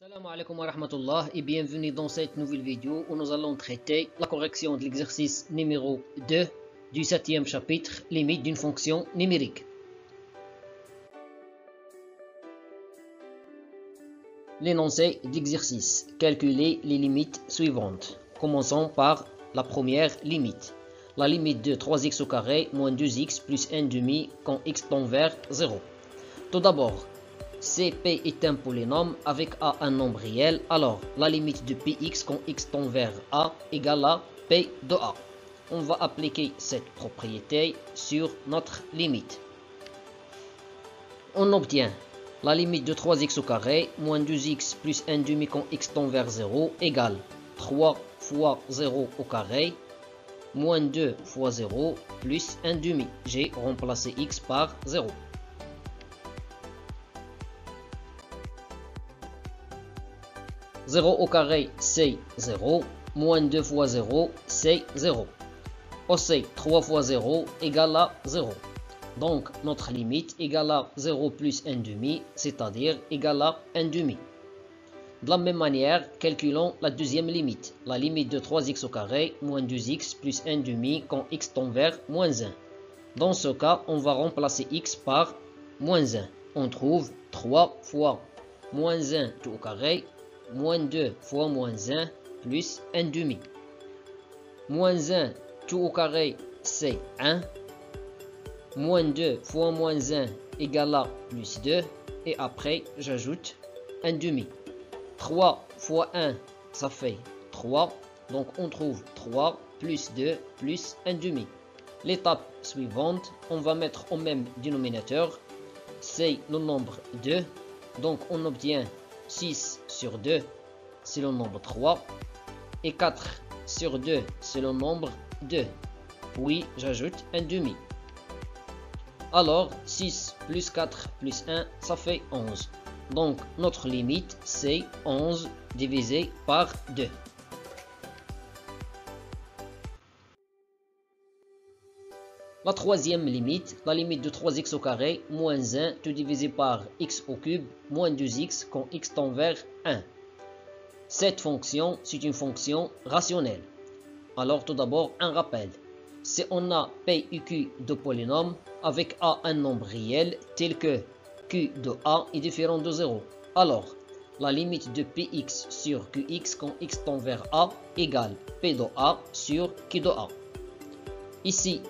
Salam alaikum wa rahmatullah et bienvenue dans cette nouvelle vidéo où nous allons traiter la correction de l'exercice numéro 2 du 7e chapitre, limite d'une fonction numérique. L'énoncé d'exercice. Calculer les limites suivantes. Commençons par la première limite. La limite de 3x au carré moins 2x plus 1 demi quand x tend vers 0. Tout d'abord, P est un polynôme avec A un nombre réel, alors la limite de Px quand x tend vers A égale à P de A. On va appliquer cette propriété sur notre limite. On obtient la limite de 3x au carré moins 2x plus 1 demi quand x tend vers 0 égale 3 fois 0 au carré moins 2 fois 0 plus 1 demi. J'ai remplacé x par 0. 0 au carré, c'est 0. Moins 2 fois 0, c'est 0. Aussi, 3 fois 0 égale à 0. Donc, notre limite égale à 0 plus 1 demi, c'est-à-dire égale à 1 demi. De la même manière, calculons la deuxième limite. La limite de 3x au carré, moins 2x plus 1 demi quand x tend vers moins 1. Dans ce cas, on va remplacer x par moins 1. On trouve 3 fois moins 1 tout au carré, moins 2 fois moins 1 plus 1 demi. Moins 1 tout au carré, c'est 1. Moins 2 fois moins 1 égale à plus 2. Et après, j'ajoute 1 demi. 3 fois 1, ça fait 3. Donc, on trouve 3 plus 2 plus 1 demi. L'étape suivante, on va mettre au même dénominateur. C'est le nombre 2. Donc, on obtient 6 sur 2, c'est le nombre 3. Et 4 sur 2, c'est le nombre 2. Puis, j'ajoute 1 demi. Alors, 6 plus 4 plus 1, ça fait 11. Donc, notre limite, c'est 11 divisé par 2. La troisième limite, la limite de 3x au carré, moins 1, tout divisé par x au cube, moins 2x quand x tend vers 1. Cette fonction, c'est une fonction rationnelle. Alors tout d'abord, un rappel. Si on a P et Q de polynômes, avec A un nombre réel, tel que Q de A est différent de 0. Alors, la limite de Px sur Qx quand x tend vers A égale P de A sur Q de A. Ici,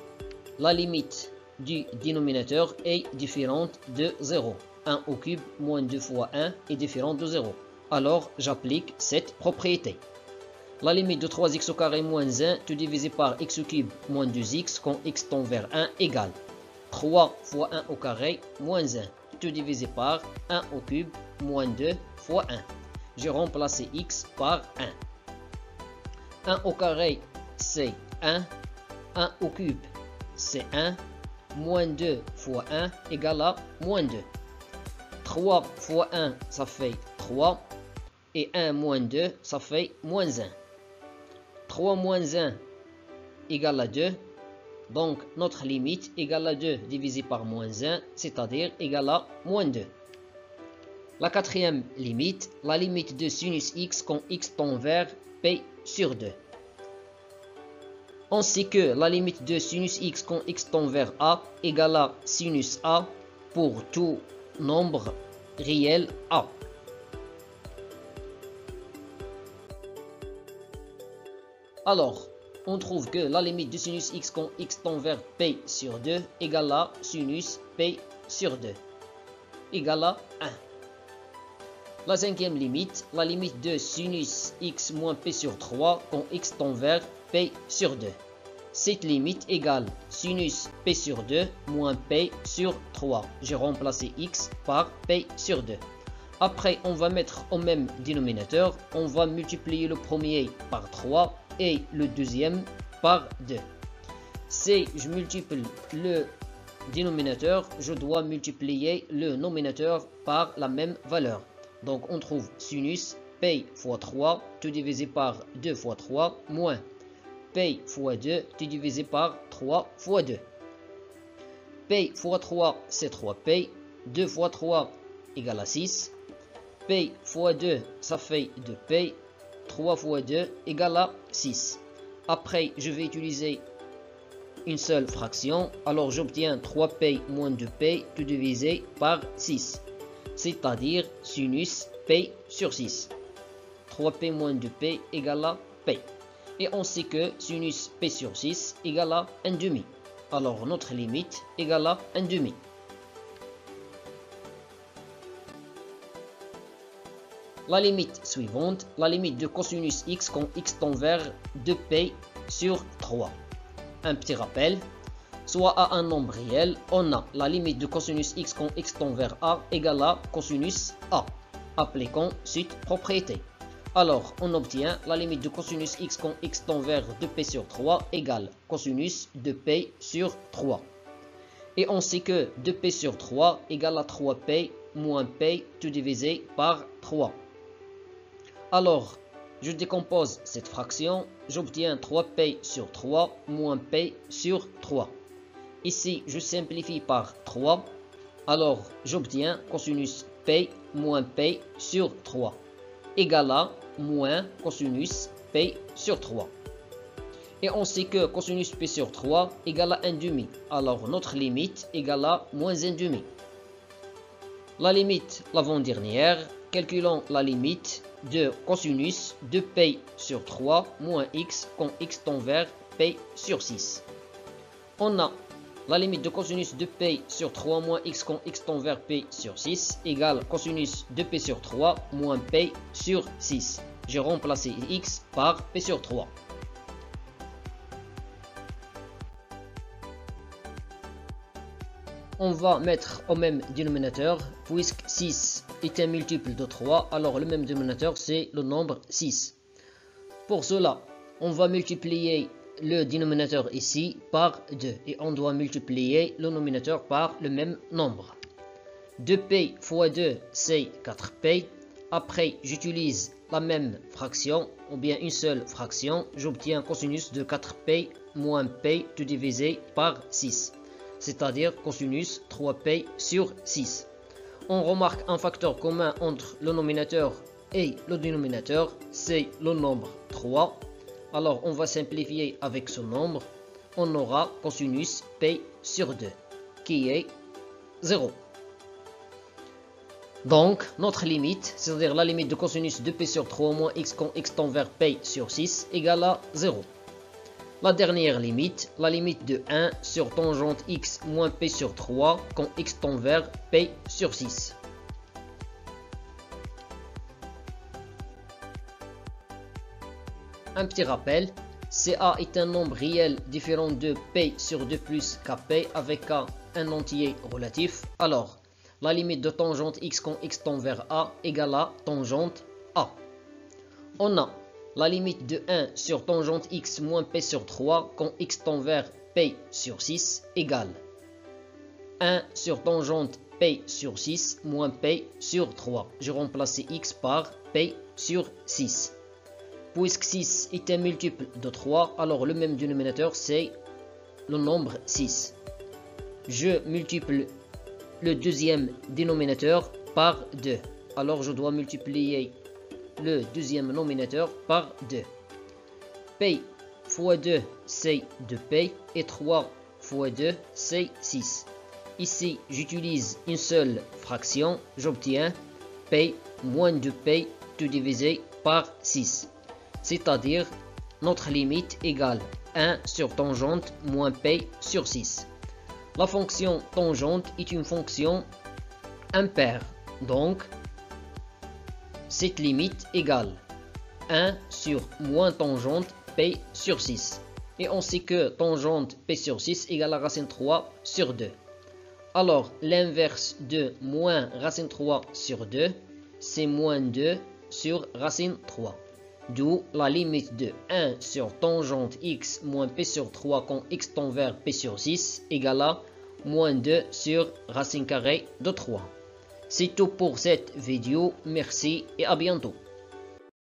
la limite du dénominateur est différente de 0. 1 au cube moins 2 fois 1 est différent de 0. Alors, j'applique cette propriété. La limite de 3x au carré moins 1, tout divisé par x au cube moins 2x quand x tend vers 1 égale 3 fois 1 au carré moins 1, tout divisé par 1 au cube moins 2 fois 1. J'ai remplacé x par 1. 1 au carré, c'est 1. 1 au cube, c'est 1. Moins 2 fois 1 égale à moins 2. 3 fois 1, ça fait 3. Et 1 moins 2, ça fait moins 1. 3 moins 1 égale à 2. Donc, notre limite égale à 2 divisé par moins 1, c'est-à-dire égale à moins 2. La quatrième limite, la limite de sinus x quand x tend vers P sur 2. Ainsi que la limite de sinus x quand x tend vers A égale à sinus A pour tout nombre réel A. Alors, on trouve que la limite de sinus x quand x tend vers P sur 2 égale à sinus P sur 2 égale à 1. La cinquième limite, la limite de sinus x moins P sur 3 quand x tend vers P sur 2. Cette limite égale sinus P sur 2 moins P sur 3. J'ai remplacé x par P sur 2. Après, on va mettre au même dénominateur. On va multiplier le premier par 3 et le deuxième par 2. Si je multiplie le dénominateur, je dois multiplier le nominateur par la même valeur. Donc, on trouve sinus P fois 3, tout divisé par 2 fois 3, moins P fois 2, tout divisé par 3 fois 2. P fois 3, c'est 3P. 2 fois 3 égale à 6. P fois 2, ça fait 2P. 3 fois 2 égale à 6. Après, je vais utiliser une seule fraction. Alors, j'obtiens 3P moins 2P tout divisé par 6. C'est-à-dire sinus P sur 6. 3P moins 2P égale à P. Et on sait que sinus P sur 6 égale à 1,5. Alors, notre limite égale à 1,5. La limite suivante, la limite de cosinus x quand x tend vers 2p sur 3. Un petit rappel, soit à un nombre réel, on a la limite de cosinus x quand x tend vers a égale à cosinus a. Appliquons cette propriété. Alors, on obtient la limite de cosinus x quand x tend vers 2p sur 3 égale cosinus de p sur 3. Et on sait que 2p sur 3 égale à 3p moins p tout divisé par 3. Alors, je décompose cette fraction, j'obtiens 3p sur 3 moins p sur 3. Ici, je simplifie par 3, alors j'obtiens cosinus p moins p sur 3 égale à moins cosinus p sur 3. Et on sait que cosinus p sur 3 égale à 1,5. Alors notre limite égale à moins 1,5. La limite l'avant-dernière, calculons la limite de cosinus de p sur 3 moins x quand x tend vers p sur 6. On a la limite de cosinus de p sur 3 moins x quand x tend vers p sur 6 égale cosinus de p sur 3 moins p sur 6. J'ai remplacé x par p sur 3. On va mettre au même dénominateur, puisque 6 est un multiple de 3, alors le même dénominateur c'est le nombre 6. Pour cela, on va multiplier le dénominateur ici par 2 et on doit multiplier le nominateur par le même nombre. 2p fois 2 c'est 4p. Après, j'utilise la même fraction ou bien une seule fraction, j'obtiens cosinus de 4p moins p tout divisé par 6. C'est-à-dire cosinus 3p sur 6. On remarque un facteur commun entre le nominateur et le dénominateur, c'est le nombre 3. Alors on va simplifier avec ce nombre, on aura cosinus p sur 2, qui est 0. Donc notre limite, c'est-à-dire la limite de cosinus de p sur 3 moins x quand x tend vers p sur 6 égale à 0. La dernière limite, la limite de 1 sur tangente x moins p sur 3 quand x tend vers p sur 6. Un petit rappel, CA est un nombre réel différent de p sur 2 plus kp avec k un entier relatif. Alors, la limite de tangente x quand x tend vers a égale à tangente a. On a la limite de 1 sur tangente x moins p sur 3 quand x tend vers p sur 6 égale 1 sur tangente p sur 6 moins p sur 3. Je remplace x par p sur 6. Puisque 6 est un multiple de 3, alors le même dénominateur c'est le nombre 6. Je multiplie le deuxième dénominateur par 2. Alors je dois multiplier le deuxième nominateur par 2. P fois 2 c'est 2p et 3 fois 2 c'est 6. Ici j'utilise une seule fraction, j'obtiens p moins 2p tout divisé par 6. C'est-à-dire notre limite égale 1 sur tangente moins p sur 6. La fonction tangente est une fonction impaire, donc cette limite égale 1 sur moins tangente p sur 6. Et on sait que tangente p sur 6 égale à racine 3 sur 2. Alors l'inverse de moins racine 3 sur 2, c'est moins 2 sur racine 3. D'où la limite de 1 sur tangente x moins p sur 3 quand x tend vers p sur 6 égale à moins 2 sur racine carrée de 3. C'est tout pour cette vidéo, merci et à bientôt.